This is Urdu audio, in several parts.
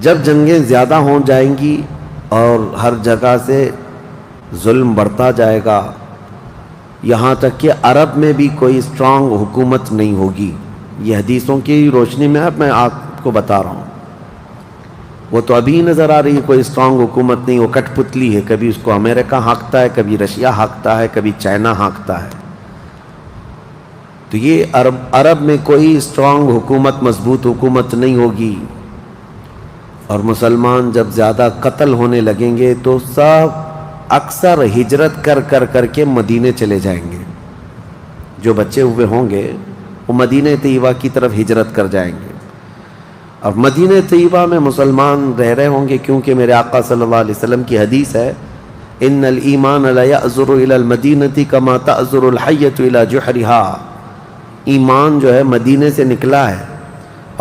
جب جنگیں زیادہ ہو جائیں گی اور ہر جگہ سے ظلم بڑھتا جائے گا، یہاں تک کہ عرب میں بھی کوئی اسٹرانگ حکومت نہیں ہوگی. یہ حدیثوں کی روشنی میں اب میں آپ کو بتا رہا ہوں. وہ تو ابھی نظر آ رہی ہے کوئی اسٹرانگ حکومت نہیں، وہ کٹ پتلی ہے. کبھی اس کو امریکہ ہانکتا ہے، کبھی رشیا ہانکتا ہے، کبھی چائنا ہانکتا ہے. تو یہ عرب میں کوئی اسٹرانگ حکومت، مضبوط حکومت نہیں ہوگی. اور مسلمان جب زیادہ قتل ہونے لگیں گے تو سب اکثر ہجرت کر کے مدینے چلے جائیں گے. جو بچے ہوئے ہوں گے وہ مدینہ طیبہ کی طرف ہجرت کر جائیں گے. اور مدینہ طیبہ میں مسلمان رہ رہے ہوں گے، کیونکہ میرے آقا صلی اللہ علیہ وسلم کی حدیث ہے، ان الایمان لا یأذر الی المدینہ کما تأذر الحیۃ الی جحرہا. ایمان جو ہے مدینے سے نکلا ہے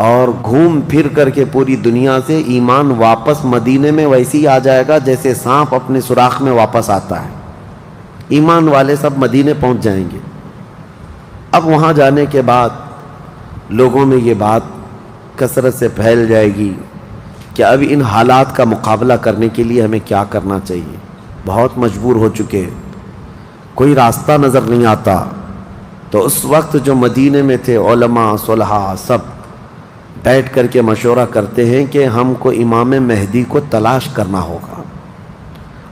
اور گھوم پھر کر کے پوری دنیا سے ایمان واپس مدینے میں ویسے ہی آ جائے گا جیسے سانپ اپنے سوراخ میں واپس آتا ہے. ایمان والے سب مدینے پہنچ جائیں گے. اب وہاں جانے کے بعد لوگوں میں یہ بات کثرت سے پھیل جائے گی کہ اب ان حالات کا مقابلہ کرنے کے لیے ہمیں کیا کرنا چاہیے. بہت مجبور ہو چکے، کوئی راستہ نظر نہیں آتا. تو اس وقت جو مدینے میں تھے علماء صلحاء سب بیٹھ کر کے مشورہ کرتے ہیں کہ ہم کو امام مہدی کو تلاش کرنا ہوگا.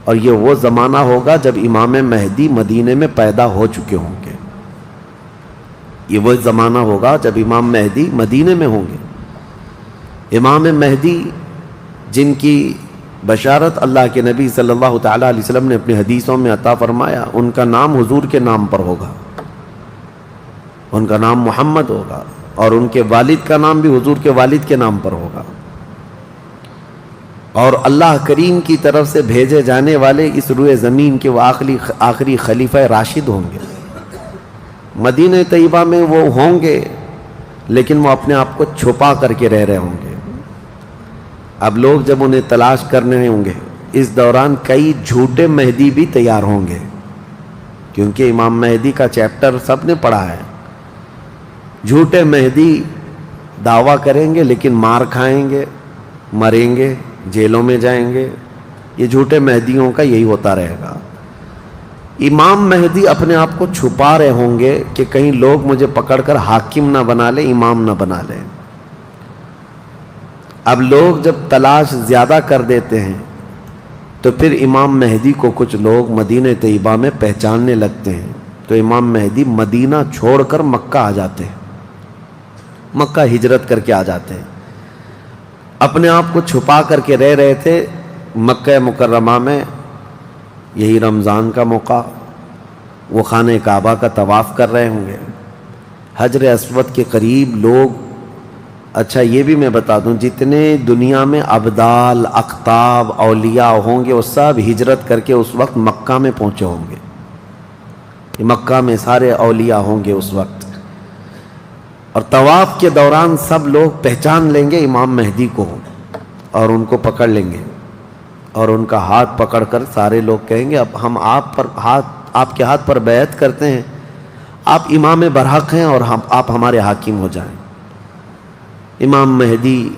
اور یہ وہ زمانہ ہوگا جب امام مہدی مدینے میں پیدا ہو چکے ہوں گے. یہ وہ زمانہ ہوگا جب امام مہدی مدینے میں ہوں گے. امام مہدی جن کی بشارت اللہ کے نبی صلی اللہ تعالیٰ علیہ وسلم نے اپنی حدیثوں میں عطا فرمایا، ان کا نام حضور کے نام پر ہوگا. ان کا نام محمد ہوگا اور ان کے والد کا نام بھی حضور کے والد کے نام پر ہوگا. اور اللہ کریم کی طرف سے بھیجے جانے والے اس روئے زمین کے وہ آخری خلیفہ راشد ہوں گے. مدینہ طیبہ میں وہ ہوں گے لیکن وہ اپنے آپ کو چھپا کر کے رہ رہے ہوں گے. اب لوگ جب انہیں تلاش کرنے ہوں گے، اس دوران کئی جھوٹے مہدی بھی تیار ہوں گے، کیونکہ امام مہدی کا چیپٹر سب نے پڑھا ہے. جھوٹے مہدی دعویٰ کریں گے لیکن مار کھائیں گے، مریں گے، جیلوں میں جائیں گے. یہ جھوٹے مہدیوں کا یہی ہوتا رہے گا. امام مہدی اپنے آپ کو چھپا رہے ہوں گے کہ کہیں لوگ مجھے پکڑ کر حاکم نہ بنا لیں، امام نہ بنا لیں. اب لوگ جب تلاش زیادہ کر دیتے ہیں تو پھر امام مہدی کو کچھ لوگ مدینہ طیبہ میں پہچاننے لگتے ہیں. تو امام مہدی مدینہ چھوڑ کر مکہ آ جاتے ہیں، مکہ ہجرت کر کے آ جاتے ہیں. اپنے آپ کو چھپا کر کے رہ رہے تھے مکہ مکرمہ میں. یہی رمضان کا موقع، وہ خانہ کعبہ کا طواف کر رہے ہوں گے. حجر اسود کے قریب لوگ، اچھا یہ بھی میں بتا دوں، جتنے دنیا میں ابدال، اقطاب، اولیاء ہوں گے وہ سب ہجرت کر کے اس وقت مکہ میں پہنچے ہوں گے. مکہ میں سارے اولیاء ہوں گے اس وقت. اور طواف کے دوران سب لوگ پہچان لیں گے امام مہدی کو اور ان کو پکڑ لیں گے اور ان کا ہاتھ پکڑ کر سارے لوگ کہیں گے اب ہم آپ کے ہاتھ پر بیعت کرتے ہیں، آپ امام برحق ہیں اور آپ ہمارے حاکم ہو جائیں. امام مہدی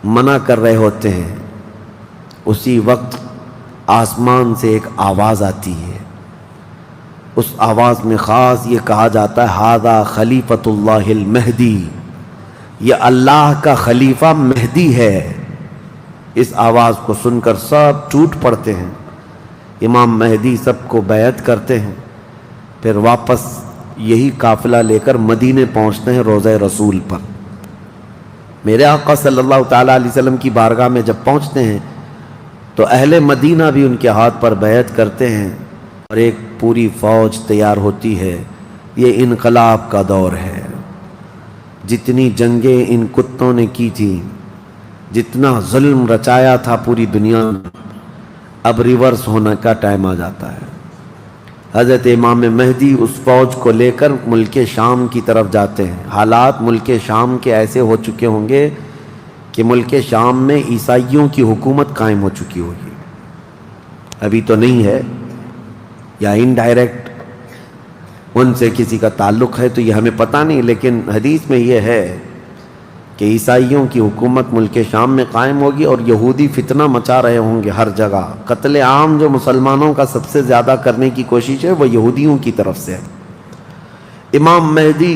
منع کر رہے ہوتے ہیں. اسی وقت آسمان سے ایک آواز آتی ہے. اس آواز میں خاص یہ کہا جاتا ہے ھذا خلیفۃ اللہ المہدی، یہ اللہ کا خلیفہ مہدی ہے. اس آواز کو سن کر سب ٹوٹ پڑتے ہیں. امام مہدی سب کو بیعت کرتے ہیں. پھر واپس یہی قافلہ لے کر مدینے پہنچتے ہیں روضہ رسول پر. میرے آقا صلی اللہ تعالیٰ علیہ وسلم کی بارگاہ میں جب پہنچتے ہیں تو اہل مدینہ بھی ان کے ہاتھ پر بیعت کرتے ہیں اور ایک پوری فوج تیار ہوتی ہے. یہ انقلاب کا دور ہے. جتنی جنگیں ان کتوں نے کی تھی، جتنا ظلم رچایا تھا پوری دنیا میں، اب ریورس ہونے کا ٹائم آ جاتا ہے. حضرت امام مہدی اس فوج کو لے کر ملک شام کی طرف جاتے ہیں. حالات ملک شام کے ایسے ہو چکے ہوں گے کہ ملک شام میں عیسائیوں کی حکومت قائم ہو چکی ہوگی. ابھی تو نہیں ہے، یا انڈائریکٹ ان سے کسی کا تعلق ہے تو یہ ہمیں پتہ نہیں، لیکن حدیث میں یہ ہے کہ عیسائیوں کی حکومت ملک شام میں قائم ہوگی اور یہودی فتنہ مچا رہے ہوں گے ہر جگہ. قتل عام جو مسلمانوں کا سب سے زیادہ کرنے کی کوشش ہے وہ یہودیوں کی طرف سے ہے. امام مہدی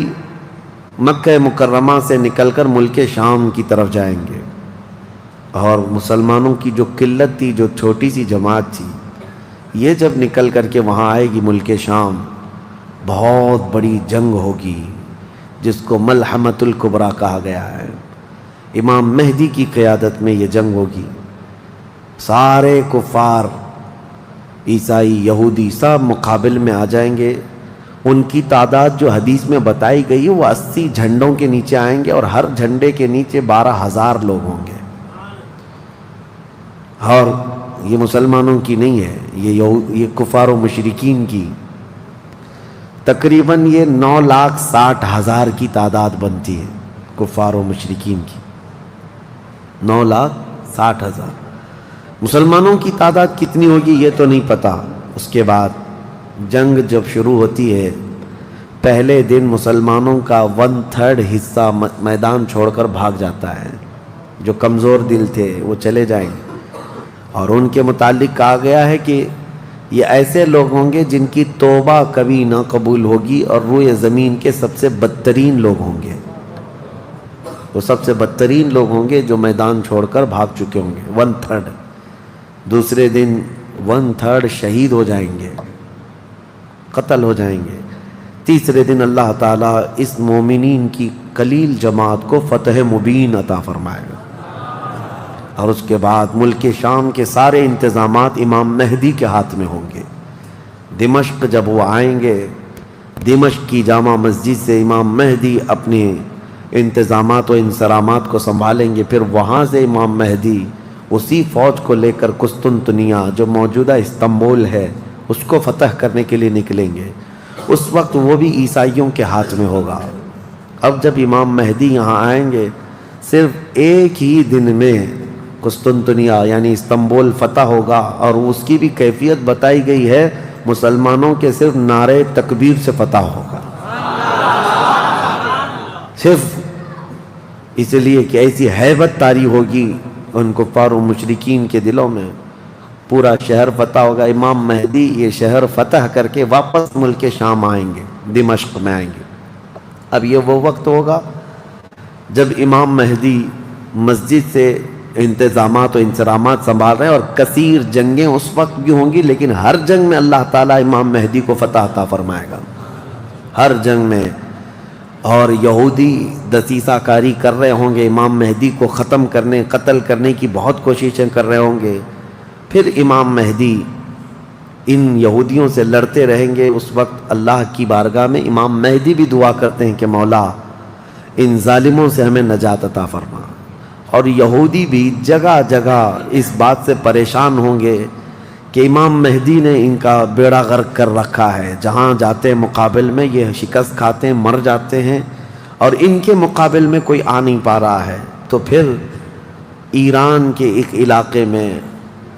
مکہ مکرمہ سے نکل کر ملک شام کی طرف جائیں گے، اور مسلمانوں کی جو قلت تھی، جو چھوٹی سی جماعت تھی، یہ جب نکل کر کے وہاں آئے گی ملک شام، بہت بڑی جنگ ہوگی جس کو ملحمۃ الکبریٰ کہا گیا ہے. امام مہدی کی قیادت میں یہ جنگ ہوگی. سارے کفار، عیسائی، یہودی سب مقابل میں آ جائیں گے. ان کی تعداد جو حدیث میں بتائی گئی ہے وہ 80 جھنڈوں کے نیچے آئیں گے، اور ہر جھنڈے کے نیچے 12,000 لوگ ہوں گے. اور یہ مسلمانوں کی نہیں ہے، یہ کفار و مشرکین کی. تقریباً یہ 9,60,000 کی تعداد بنتی ہے کفار و مشرکین کی. 9,60,000. مسلمانوں کی تعداد کتنی ہوگی یہ تو نہیں پتا. اس کے بعد جنگ جب شروع ہوتی ہے، پہلے دن مسلمانوں کا 1/3 حصہ میدان چھوڑ کر بھاگ جاتا ہے. جو کمزور دل تھے وہ چلے جائیں گے، اور ان کے متعلق کہا گیا ہے کہ یہ ایسے لوگ ہوں گے جن کی توبہ کبھی نہ قبول ہوگی، اور روئے زمین کے سب سے بدترین لوگ ہوں گے. وہ سب سے بدترین لوگ ہوں گے جو میدان چھوڑ کر بھاگ چکے ہوں گے. 1/3. دوسرے دن 1/3 شہید ہو جائیں گے، قتل ہو جائیں گے. تیسرے دن اللہ تعالیٰ اس مومنین کی قلیل جماعت کو فتح مبین عطا فرمائے گا. اور اس کے بعد ملک شام کے سارے انتظامات امام مہدی کے ہاتھ میں ہوں گے. دمشق جب وہ آئیں گے، دمشق کی جامع مسجد سے امام مہدی اپنے انتظامات و انصرامات کو سنبھالیں گے. پھر وہاں سے امام مہدی اسی فوج کو لے کر قسطنطنیہ جو موجودہ استنبول ہے اس کو فتح کرنے کے لیے نکلیں گے. اس وقت وہ بھی عیسائیوں کے ہاتھ میں ہوگا. اب جب امام مہدی یہاں آئیں گے، صرف ایک ہی دن میں قسطنطنیہ یعنی استنبول فتح ہوگا، اور اس کی بھی کیفیت بتائی گئی ہے، مسلمانوں کے صرف نعرے تکبیر سے فتح ہوگا. صرف اس لیے کہ ایسی ہیبت طاری ہوگی ان کفار و مشرکین کے دلوں میں. پورا شہر فتح ہوگا. امام مہدی یہ شہر فتح کر کے واپس ملک شام آئیں گے، دمشق میں آئیں گے. اب یہ وہ وقت ہوگا جب امام مہدی مسجد سے انتظامات و انصرامات سنبھال رہے ہیں، اور کثیر جنگیں اس وقت بھی ہوں گی، لیکن ہر جنگ میں اللہ تعالیٰ امام مہدی کو فتح عطا فرمائے گا، ہر جنگ میں. اور یہودی دسیسہ کاری کر رہے ہوں گے، امام مہدی کو ختم کرنے، قتل کرنے کی بہت کوششیں کر رہے ہوں گے. پھر امام مہدی ان یہودیوں سے لڑتے رہیں گے. اس وقت اللہ کی بارگاہ میں امام مہدی بھی دعا کرتے ہیں کہ مولا ان ظالموں سے ہمیں نجات عطا فرما. اور یہودی بھی جگہ جگہ اس بات سے پریشان ہوں گے کہ امام مہدی نے ان کا بیڑا غرق کر رکھا ہے. جہاں جاتے مقابل میں یہ شکست کھاتے ہیں، مر جاتے ہیں، اور ان کے مقابل میں کوئی آ نہیں پا رہا ہے. تو پھر ایران کے ایک علاقے میں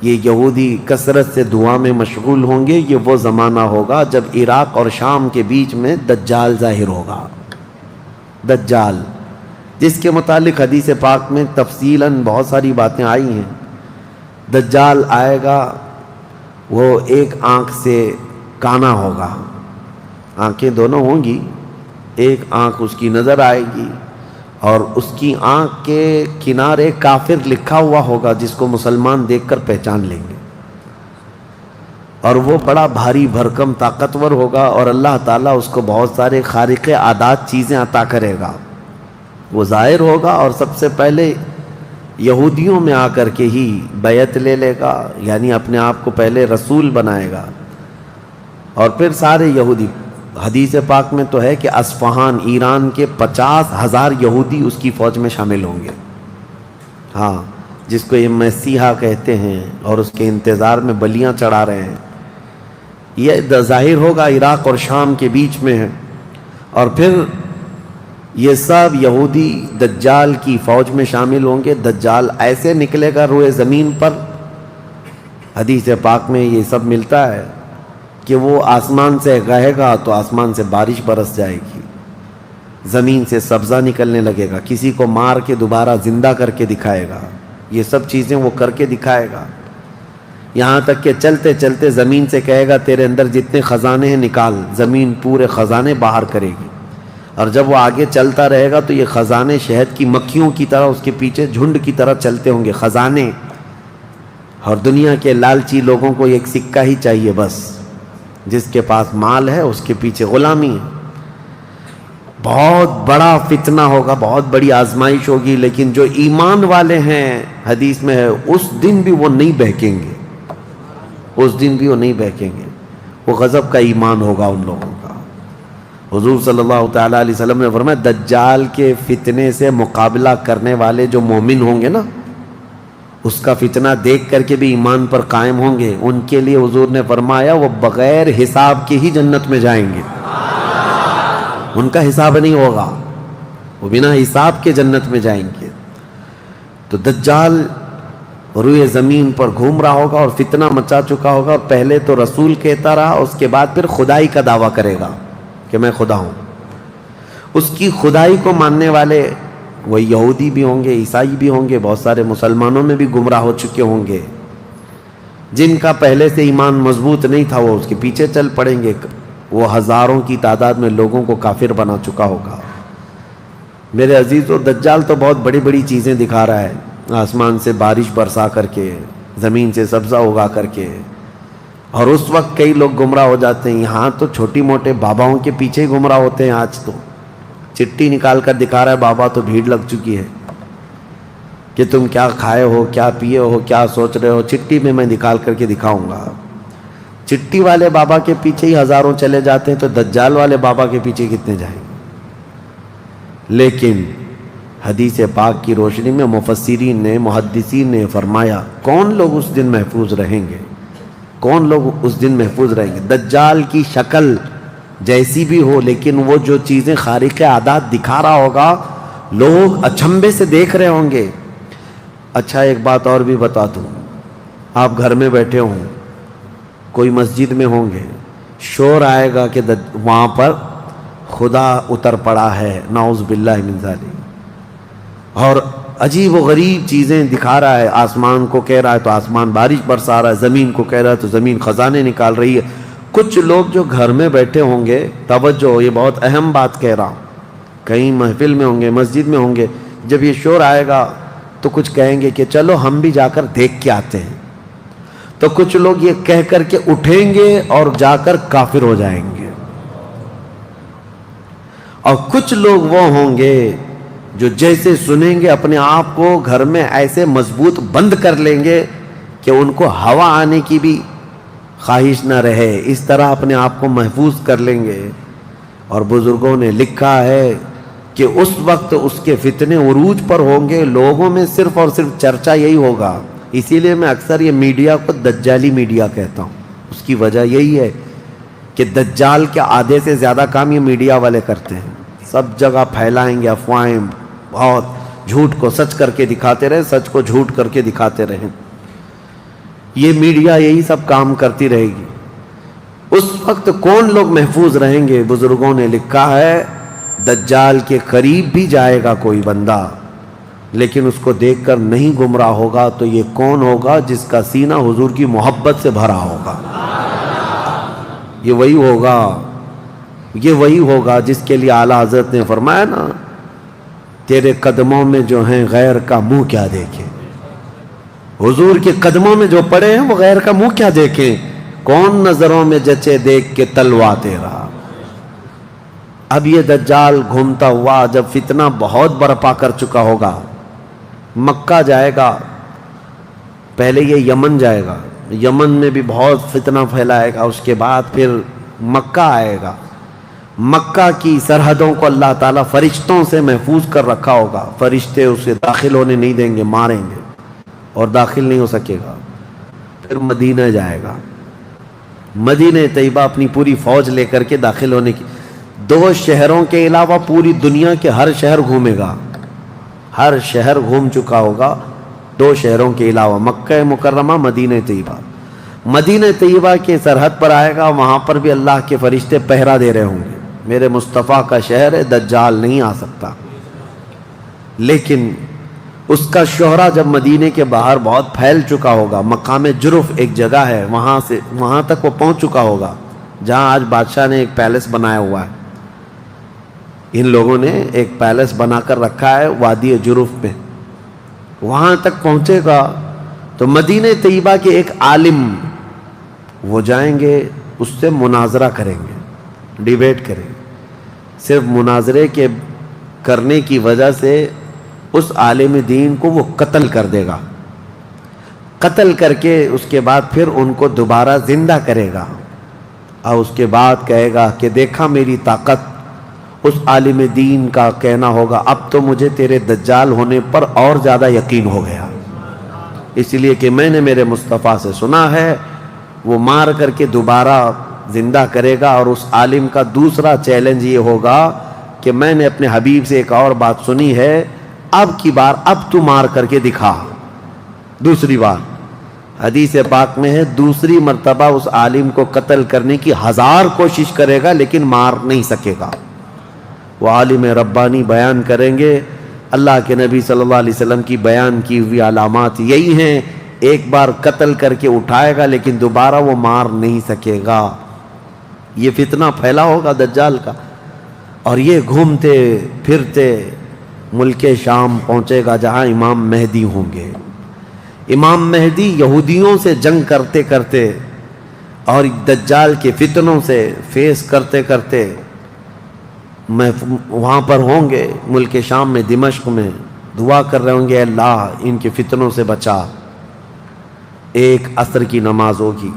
یہ یہودی کثرت سے دعا میں مشغول ہوں گے. یہ وہ زمانہ ہوگا جب عراق اور شام کے بیچ میں دجال ظاہر ہوگا. دجال جس کے متعلق حدیث پاک میں تفصیلاً بہت ساری باتیں آئی ہیں. دجال آئے گا، وہ ایک آنکھ سے کانا ہوگا، آنکھیں دونوں ہوں گی، ایک آنکھ اس کی نظر آئے گی، اور اس کی آنکھ کے کنارے کافر لکھا ہوا ہوگا جس کو مسلمان دیکھ کر پہچان لیں گے. اور وہ بڑا بھاری بھرکم طاقتور ہوگا، اور اللہ تعالیٰ اس کو بہت سارے خارق عادات چیزیں عطا کرے گا. وہ ظاہر ہوگا اور سب سے پہلے یہودیوں میں آ کر کے ہی بیعت لے لے گا، یعنی اپنے آپ کو پہلے رسول بنائے گا. اور پھر سارے یہودی، حدیث پاک میں تو ہے کہ اصفہان ایران کے 50,000 یہودی اس کی فوج میں شامل ہوں گے. ہاں، جس کو یہ مسیحا کہتے ہیں اور اس کے انتظار میں بلیاں چڑھا رہے ہیں. یہ ظاہر ہوگا عراق اور شام کے بیچ میں ہے. اور پھر یہ سب یہودی دجال کی فوج میں شامل ہوں گے. دجال ایسے نکلے گا روئے زمین پر، حدیث پاک میں یہ سب ملتا ہے کہ وہ آسمان سے گاہے گا تو آسمان سے بارش برس جائے گی، زمین سے سبزہ نکلنے لگے گا، کسی کو مار کے دوبارہ زندہ کر کے دکھائے گا، یہ سب چیزیں وہ کر کے دکھائے گا، یہاں تک کہ چلتے چلتے زمین سے کہے گا تیرے اندر جتنے خزانے ہیں نکال، زمین پورے خزانے باہر کرے گی، اور جب وہ آگے چلتا رہے گا تو یہ خزانے شہد کی مکھیوں کی طرح اس کے پیچھے جھنڈ کی طرح چلتے ہوں گے خزانے، اور دنیا کے لالچی لوگوں کو ایک سکہ ہی چاہیے بس، جس کے پاس مال ہے اس کے پیچھے غلامی ہے۔ بہت بڑا فتنہ ہوگا، بہت بڑی آزمائش ہوگی، لیکن جو ایمان والے ہیں حدیث میں ہے اس دن بھی وہ نہیں بہکیں گے، اس دن بھی وہ نہیں بہکیں گے، وہ غضب کا ایمان ہوگا ان لوگوں کا۔ حضور صلی اللہ تعالیٰ علیہ وسلم نے فرمایا دجال کے فتنے سے مقابلہ کرنے والے جو مومن ہوں گے نا، اس کا فتنہ دیکھ کر کے بھی ایمان پر قائم ہوں گے، ان کے لیے حضور نے فرمایا وہ بغیر حساب کے ہی جنت میں جائیں گے، ان کا حساب نہیں ہوگا، وہ بنا حساب کے جنت میں جائیں گے۔ تو دجال روئے زمین پر گھوم رہا ہوگا اور فتنہ مچا چکا ہوگا، پہلے تو رسول کہتا رہا، اس کے بعد پھر خدائی کا دعویٰ کرے گا کہ میں خدا ہوں۔ اس کی خدائی کو ماننے والے وہ یہودی بھی ہوں گے، عیسائی بھی ہوں گے، بہت سارے مسلمانوں میں بھی گمراہ ہو چکے ہوں گے، جن کا پہلے سے ایمان مضبوط نہیں تھا وہ اس کے پیچھے چل پڑیں گے، وہ ہزاروں کی تعداد میں لوگوں کو کافر بنا چکا ہوگا۔ میرے عزیزو، دجال تو بہت بڑی بڑی چیزیں دکھا رہا ہے، آسمان سے بارش برسا کر کے، زمین سے سبزہ اگا کر کے، اور اس وقت کئی لوگ گمراہ ہو جاتے ہیں۔ یہاں تو چھوٹی موٹے باباؤں کے پیچھے ہی گمراہ ہوتے ہیں، آج تو چٹی نکال کر دکھا رہا ہے بابا، تو بھیڑ لگ چکی ہے کہ تم کیا کھائے ہو، کیا پیے ہو، کیا سوچ رہے ہو، چٹی میں نکال کر کے دکھاؤں گا۔ چٹی والے بابا کے پیچھے ہی ہزاروں چلے جاتے ہیں، تو دجال والے بابا کے پیچھے کتنے جائیں گے؟ لیکن حدیث پاک کی روشنی میں مفسرین نے، محدثین نے فرمایا کون لوگ اس دن محفوظ رہیں گے، کون لوگ اس دن محفوظ رہیں گے؟ دجال کی شکل جیسی بھی ہو، لیکن وہ جو چیزیں خارق عادات دکھا رہا ہوگا لوگ اچنبے سے دیکھ رہے ہوں گے۔ اچھا ایک بات اور بھی بتا دوں، آپ گھر میں بیٹھے ہوں، کوئی مسجد میں ہوں گے، شور آئے گا کہ وہاں پر خدا اتر پڑا ہے، نعوذ باللہ من ذالک، اور عجیب و غریب چیزیں دکھا رہا ہے، آسمان کو کہہ رہا ہے تو آسمان بارش برسا رہا ہے، زمین کو کہہ رہا ہے تو زمین خزانے نکال رہی ہے۔ کچھ لوگ جو گھر میں بیٹھے ہوں گے، توجہ یہ بہت اہم بات کہہ رہا ہوں، کہیں محفل میں ہوں گے، مسجد میں ہوں گے، جب یہ شور آئے گا تو کچھ کہیں گے کہ چلو ہم بھی جا کر دیکھ کے آتے ہیں، تو کچھ لوگ یہ کہہ کر کے اٹھیں گے اور جا کر کافر ہو جائیں گے، اور کچھ لوگ وہ ہوں گے جو جیسے سنیں گے اپنے آپ کو گھر میں ایسے مضبوط بند کر لیں گے کہ ان کو ہوا آنے کی بھی خواہش نہ رہے، اس طرح اپنے آپ کو محفوظ کر لیں گے۔ اور بزرگوں نے لکھا ہے کہ اس وقت اس کے فتنے عروج پر ہوں گے، لوگوں میں صرف اور صرف چرچا یہی ہوگا۔ اسی لیے میں اکثر یہ میڈیا کو دجالی میڈیا کہتا ہوں، اس کی وجہ یہی ہے کہ دجال کے آدھے سے زیادہ کام یہ میڈیا والے کرتے ہیں، سب جگہ پھیلائیں گے افواہیں، بہت جھوٹ کو سچ کر کے دکھاتے رہے، سچ کو جھوٹ کر کے دکھاتے رہے، یہ میڈیا یہی سب کام کرتی رہے گی۔ اس وقت کون لوگ محفوظ رہیں گے؟ بزرگوں نے لکھا ہے دجال کے قریب بھی جائے گا کوئی بندہ، لیکن اس کو دیکھ کر نہیں گمراہ ہوگا، تو یہ کون ہوگا؟ جس کا سینہ حضور کی محبت سے بھرا ہوگا، یہ وہی ہوگا، یہ وہی ہوگا جس کے لیے اعلیٰ حضرت نے فرمایا نا، تیرے قدموں میں جو ہیں غیر کا منہ کیا دیکھیں، حضور کے قدموں میں جو پڑے ہیں وہ غیر کا منہ کیا دیکھیں، کون نظروں میں جچے دیکھ کے تلوا تیرا۔ اب یہ دجال گھومتا ہوا جب فتنہ بہت برپا کر چکا ہوگا، مکہ جائے گا، پہلے یہ یمن جائے گا، یمن میں بھی بہت فتنہ پھیلائے گا، اس کے بعد پھر مکہ آئے گا۔ مکہ کی سرحدوں کو اللہ تعالیٰ فرشتوں سے محفوظ کر رکھا ہوگا، فرشتے اسے داخل ہونے نہیں دیں گے، ماریں گے اور داخل نہیں ہو سکے گا۔ پھر مدینہ جائے گا، مدینہ طیبہ اپنی پوری فوج لے کر کے داخل ہونے کی، 2 شہروں کے علاوہ پوری دنیا کے ہر شہر گھومے گا، ہر شہر گھوم چکا ہوگا 2 شہروں کے علاوہ، مکہ مکرمہ، مدینہ طیبہ۔ مدینہ طیبہ کے سرحد پر آئے گا، وہاں پر بھی اللہ کے فرشتے پہرا دے رہے ہوں گے، میرے مصطفیٰ کا شہر ہے، دجال نہیں آ سکتا. لیکن اس کا شہرہ جب مدینے کے باہر بہت پھیل چکا ہوگا، مقام جرف ایک جگہ ہے، وہاں تک وہ پہنچ چکا ہوگا جہاں آج بادشاہ نے ایک پیلس بنایا ہوا ہے. ان لوگوں نے ایک پیلس بنا کر رکھا ہے وادی جرف میں. وہاں تک پہنچے گا تو مدینہ طیبہ کے ایک عالم وہ جائیں گے، اس سے مناظرہ کریں گے، ڈیبیٹ کریں گے. صرف مناظرے کے کرنے کی وجہ سے اس عالم دین کو وہ قتل کر دے گا. قتل کر کے اس کے بعد پھر ان کو دوبارہ زندہ کرے گا، اور اس کے بعد کہے گا کہ دیکھا میری طاقت. اس عالم دین کا کہنا ہوگا اب تو مجھے تیرے دجال ہونے پر اور زیادہ یقین ہو گیا، اس لیے کہ میں نے میرے مصطفیٰ سے سنا ہے. وہ مار کر کے دوبارہ زندہ کرے گا. اور اس عالم کا دوسرا چیلنج یہ ہوگا کہ میں نے اپنے حبیب سے ایک اور بات سنی ہے، اب کی بار اب تو مار کر کے دکھا. دوسری بار حدیث پاک میں ہے دوسری مرتبہ اس عالم کو قتل کرنے کی 1000 کوشش کرے گا لیکن مار نہیں سکے گا. وہ عالم ربانی بیان کریں گے، اللہ کے نبی صلی اللہ علیہ وسلم کی بیان کی ہوئی علامات یہی ہیں، ایک بار قتل کر کے اٹھائے گا لیکن دوبارہ وہ مار نہیں سکے گا. یہ فتنہ پھیلا ہوگا دجال کا، اور یہ گھومتے پھرتے ملک شام پہنچے گا جہاں امام مہدی ہوں گے. امام مہدی یہودیوں سے جنگ کرتے کرتے اور دجال کے فتنوں سے فیس کرتے کرتے وہاں پر ہوں گے ملک شام میں، دمشق میں دعا کر رہے ہوں گے اللہ ان کے فتنوں سے بچا. ایک عصر کی نماز ہوگی،